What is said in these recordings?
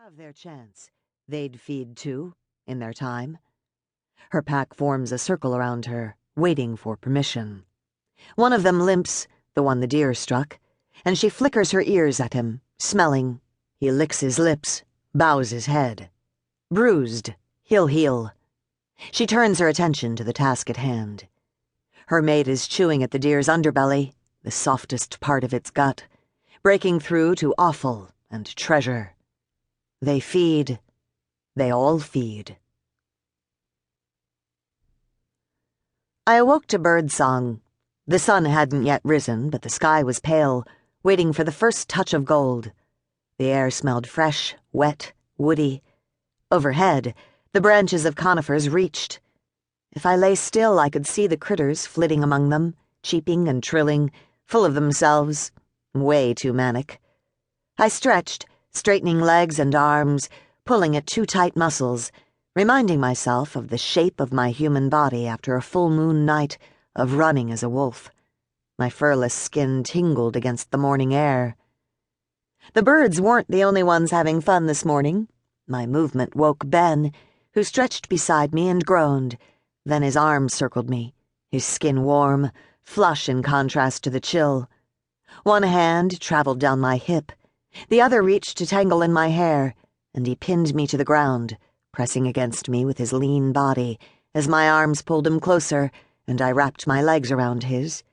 have their chance. They'd feed too, in their time. Her pack forms a circle around her, waiting for permission. One of them limps, the one the deer struck, and she flickers her ears at him, smelling. He licks his lips, bows his head. Bruised, he'll heal. She turns her attention to the task at hand. Her mate is chewing at the deer's underbelly, the softest part of its gut, breaking through to offal and treasure. They feed. They all feed. I awoke to birdsong. The sun hadn't yet risen, but the sky was pale, waiting for the first touch of gold. The air smelled fresh, wet, woody. Overhead, the branches of conifers reached. If I lay still, I could see the critters flitting among them, cheeping and trilling, full of themselves, way too manic. I stretched, straightening legs and arms, pulling at too tight muscles, reminding myself of the shape of my human body after a full moon night of running as a wolf. My furless skin tingled against the morning air. The birds weren't the only ones having fun this morning. My movement woke Ben, who stretched beside me and groaned. Then his arms circled me, his skin warm, flush in contrast to the chill. One hand traveled down my hip. The other reached to tangle in my hair, and he pinned me to the ground, pressing against me with his lean body as my arms pulled him closer and I wrapped my legs around his.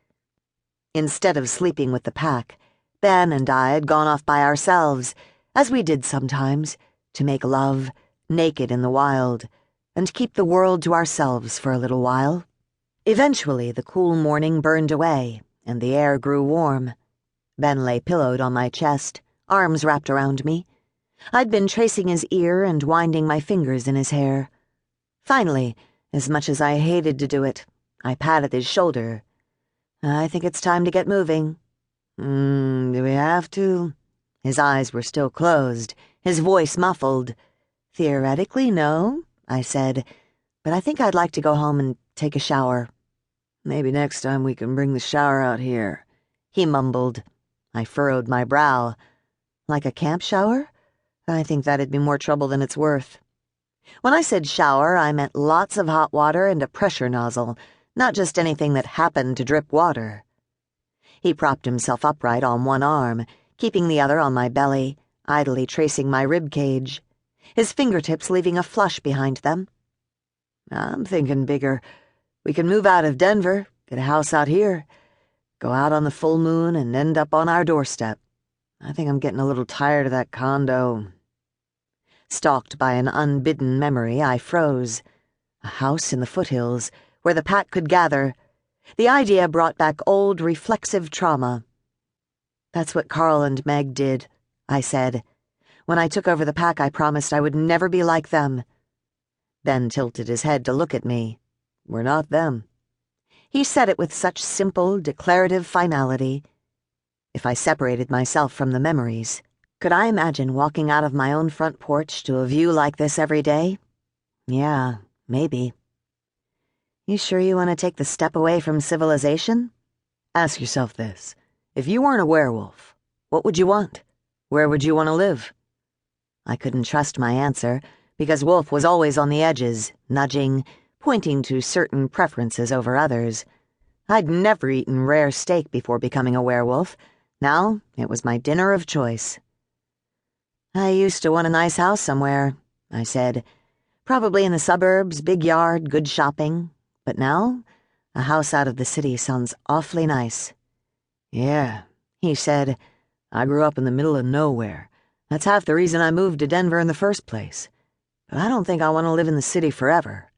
Instead of sleeping with the pack, Ben and I had gone off by ourselves, as we did sometimes, to make love, naked in the wild, and keep the world to ourselves for a little while. Eventually, the cool morning burned away, and the air grew warm. Ben lay pillowed on my chest, arms wrapped around me. I'd been tracing his ear and winding my fingers in his hair. Finally, as much as I hated to do it, I patted his shoulder. I think it's time to get moving. Do we have to? His eyes were still closed, his voice muffled. Theoretically, no, I said, but I think I'd like to go home and take a shower. Maybe next time we can bring the shower out here, he mumbled. I furrowed my brow. Like a camp shower? I think that'd be more trouble than it's worth. When I said shower, I meant lots of hot water and a pressure nozzle, not just anything that happened to drip water. He propped himself upright on one arm, keeping the other on my belly, idly tracing my rib cage, his fingertips leaving a flush behind them. I'm thinking bigger. We can move out of Denver, get a house out here, go out on the full moon and end up on our doorstep. I think I'm getting a little tired of that condo. Stalked by an unbidden memory, I froze. A house in the foothills, where the pack could gather. The idea brought back old reflexive trauma. That's what Carl and Meg did, I said. When I took over the pack, I promised I would never be like them. Ben tilted his head to look at me. We're not them. He said it with such simple, declarative finality. If I separated myself from the memories, could I imagine walking out of my own front porch to a view like this every day? Yeah, maybe. You sure you want to take the step away from civilization? Ask yourself this. If you weren't a werewolf, what would you want? Where would you want to live? I couldn't trust my answer, because Wolf was always on the edges, nudging, pointing to certain preferences over others. I'd never eaten rare steak before becoming a werewolf. Now, it was my dinner of choice. I used to want a nice house somewhere, I said. Probably in the suburbs, big yard, good shopping. But now, a house out of the city sounds awfully nice. Yeah, he said. I grew up in the middle of nowhere. That's half the reason I moved to Denver in the first place. But I don't think I want to live in the city forever.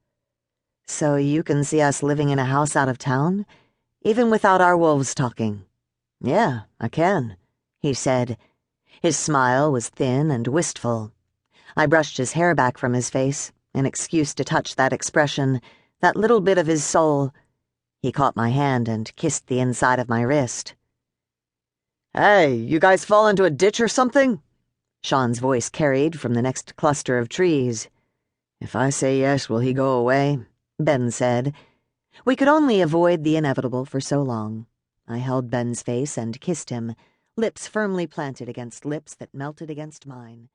So you can see us living in a house out of town, even without our wolves talking? Yeah, I can, he said. His smile was thin and wistful. I brushed his hair back from his face, an excuse to touch that expression, that little bit of his soul. He caught my hand and kissed the inside of my wrist. Hey, you guys fall into a ditch or something? Sean's voice carried from the next cluster of trees. If I say yes, will he go away? Ben said. We could only avoid the inevitable for so long. I held Ben's face and kissed him, lips firmly planted against lips that melted against mine.